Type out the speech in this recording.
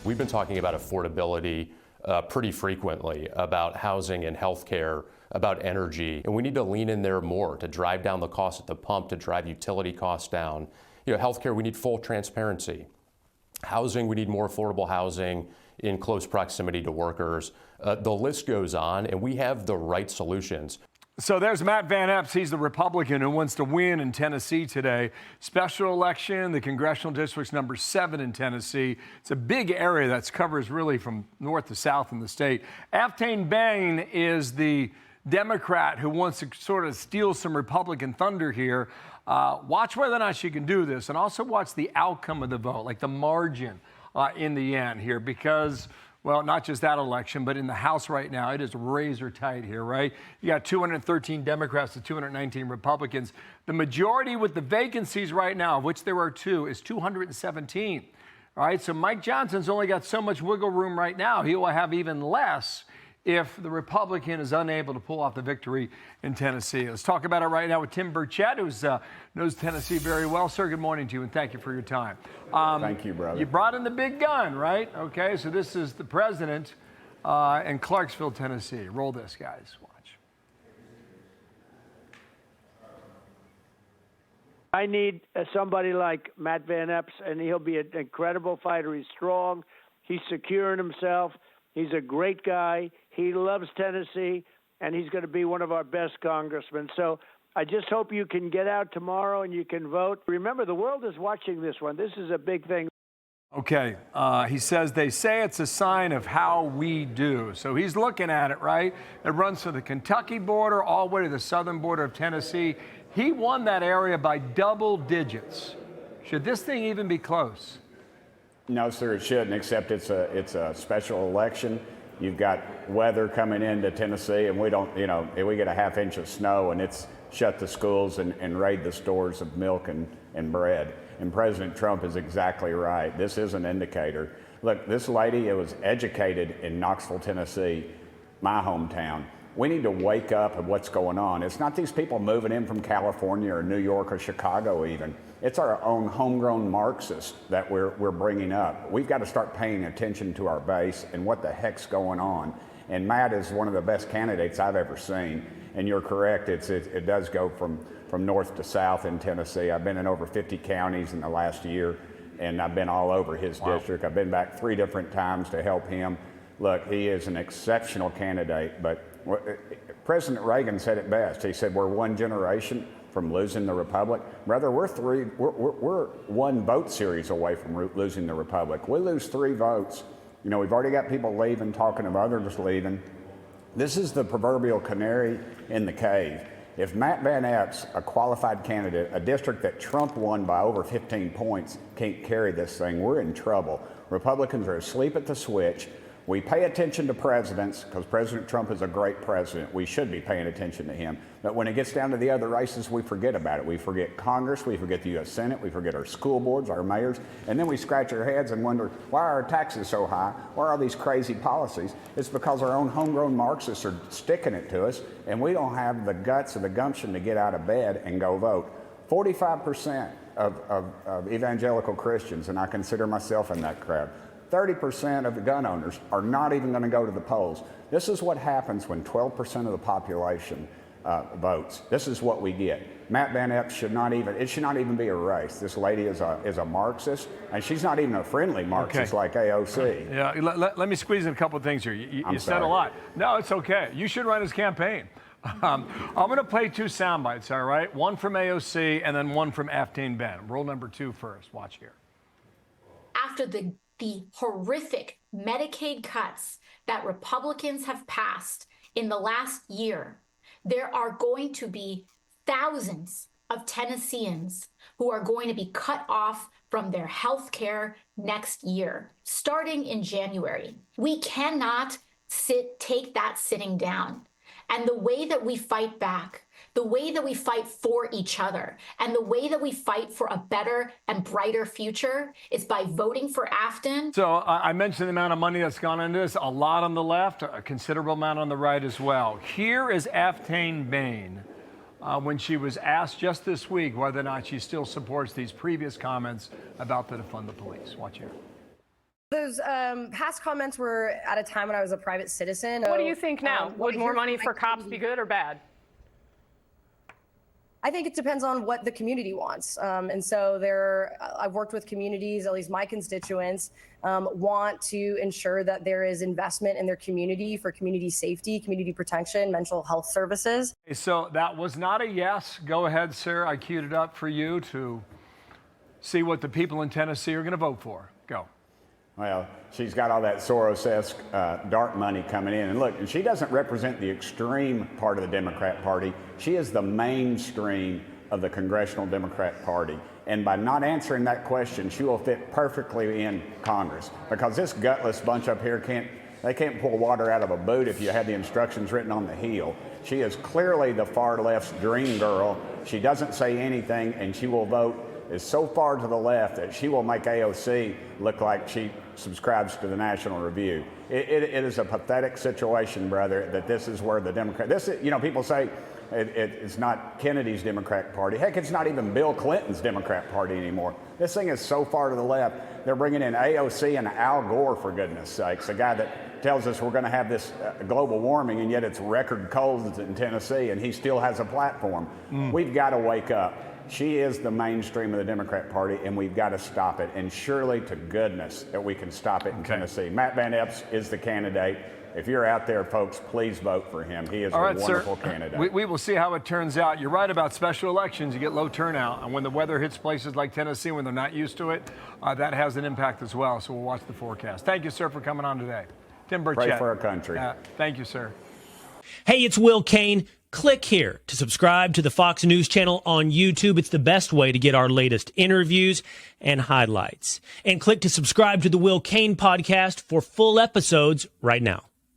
We've been talking about affordability pretty frequently, about housing and healthcare, about energy, and we need to lean in there more to drive down the cost at the pump, to drive utility costs down. Healthcare, we need full transparency. Housing, we need more affordable housing in close proximity to workers. The list goes on, and we have the right solutions. So there's Matt VanEpps. He's the Republican who wants to win in Tennessee today. Special election, the congressional district's number 7 in Tennessee. It's a big area that covers really from north to south in the state. Aftyn Behn is the Democrat who wants to sort of steal some Republican thunder here. Watch whether or not she can do this, and also watch the outcome of the vote, like the margin in the end here, because, well, not just that election, but in the House right now, it is razor tight here, right? You got 213 Democrats to 219 Republicans. The majority with the vacancies right now, of which there are 2, is 217. All right, so Mike Johnson's only got so much wiggle room right now. He will have even less if the Republican is unable to pull off the victory in Tennessee. Let's talk about it right now with Tim Burchett, who knows Tennessee very well. Sir, good morning to you, and thank you for your time. Thank you, brother. You brought in the big gun, right? Okay, so this is the president in Clarksville, Tennessee. Roll this, guys. Watch. I need somebody like Matt VanEpps, and he'll be an incredible fighter. He's strong. He's secure in himself. He's a great guy. He loves Tennessee, and he's going to be one of our best congressmen. So I just hope you can get out tomorrow and you can vote. Remember, the world is watching this one. This is a big thing. Okay, he says they say it's a sign of how we do. So he's looking at it, right? It runs from the Kentucky border all the way to the southern border of Tennessee. He won that area by double digits. Should this thing even be close? No, sir, it shouldn't, except it's a special election. You've got weather coming into Tennessee, and we don't, we get a ½ inch of snow, and it's shut the schools and raid the stores of milk and bread. And President Trump is exactly right. This is an indicator. Look, this lady was educated in Knoxville, Tennessee, my hometown. We need to wake up at what's going on. It's not these people moving in from California or New York or Chicago even. It's our own homegrown Marxists that we're bringing up. We've got to start paying attention to our base and what the heck's going on. And Matt is one of the best candidates I've ever seen. And you're correct, it does go from north to south in Tennessee. I've been in over 50 counties in the last year, and I've been all over his district. I've been back 3 different times to help him. Look, he is an exceptional candidate, but President Reagan said it best. He said, we're 1 generation from losing the republic. Brother, we're 1 vote series away from losing the republic. We lose 3 votes. We've already got people leaving, talking of others leaving. This is the proverbial canary in the cave. If Matt VanEpps, a qualified candidate, a district that Trump won by over 15 points, can't carry this thing, we're in trouble. Republicans are asleep at the switch. We pay attention to presidents because President Trump is a great president. We should be paying attention to him. But when it gets down to the other races, we forget about it. We forget Congress, we forget the U.S. Senate, we forget our school boards, our mayors, and then we scratch our heads and wonder, why are our taxes so high? Why are these crazy policies? It's because our own homegrown Marxists are sticking it to us, and we don't have the guts or the gumption to get out of bed and go vote. 45% of evangelical Christians, and I consider myself in that crowd, 30% of the gun owners are not even going to go to the polls. This is what happens when 12% of the population votes. This is what we get. Matt VanEpps should not even be a race. This lady is a Marxist, and she's not even a friendly Marxist like AOC. Yeah, let me squeeze in a couple of things here. You said a lot. No, it's okay. You should run his campaign. I'm going to play 2 sound bites, all right? 1 from AOC and then 1 from Aftyn Behn. Roll number 2 first. Watch here. After the horrific Medicaid cuts that Republicans have passed in the last year, there are going to be thousands of Tennesseans who are going to be cut off from their health care next year, starting in January. We cannot take that sitting down. And the way that we fight back, the way that we fight for each other, and the way that we fight for a better and brighter future is by voting for Aftyn. So I mentioned the amount of money that's gone into this, a lot on the left, a considerable amount on the right as well. Here is Aftyn Behn when she was asked just this week whether or not she still supports these previous comments about the defund the police. Watch here. Those past comments were at a time when I was a private citizen. What do you think now? Would more money for cops community be good or bad? I think it depends on what the community wants. And so I've worked with communities, at least my constituents, want to ensure that there is investment in their community for community safety, community protection, mental health services. So that was not a yes. Go ahead, Sarah. I queued it up for you to see what the people in Tennessee are going to vote for. Go. Well, she's got all that Soros-esque dark money coming in. And look, and she doesn't represent the extreme part of the Democrat Party. She is the mainstream of the Congressional Democrat Party. And by not answering that question, she will fit perfectly in Congress. Because this gutless bunch up here can't pull water out of a boot if you had the instructions written on the heel. She is clearly the far left's dream girl. She doesn't say anything, and she will vote is so far to the left that she will make AOC look like she subscribes to the National Review. It is a pathetic situation, brother, that this is where the Democrat, people say it's not Kennedy's Democratic Party. Heck, it's not even Bill Clinton's Democrat Party anymore. This thing is so far to the left. They're bringing in AOC and Al Gore, for goodness sakes, a guy that tells us we're going to have this global warming, and yet it's record colds in Tennessee, and he still has a platform. We've got to wake up. She is the mainstream of the Democrat Party, and we've got to stop it. And surely to goodness that we can stop it in Tennessee. Matt VanEpps is the candidate. If you're out there, folks, please vote for him. He is a wonderful candidate. We will see how it turns out. You're right about special elections. You get low turnout. And when the weather hits places like Tennessee, when they're not used to it, that has an impact as well. So we'll watch the forecast. Thank you, sir, for coming on today. Tim Burchett. Pray for our country. Thank you, sir. Hey, it's Will Kane. Click here to subscribe to the Fox News channel on YouTube. It's the best way to get our latest interviews and highlights. And click to subscribe to the Will Kane podcast for full episodes right now.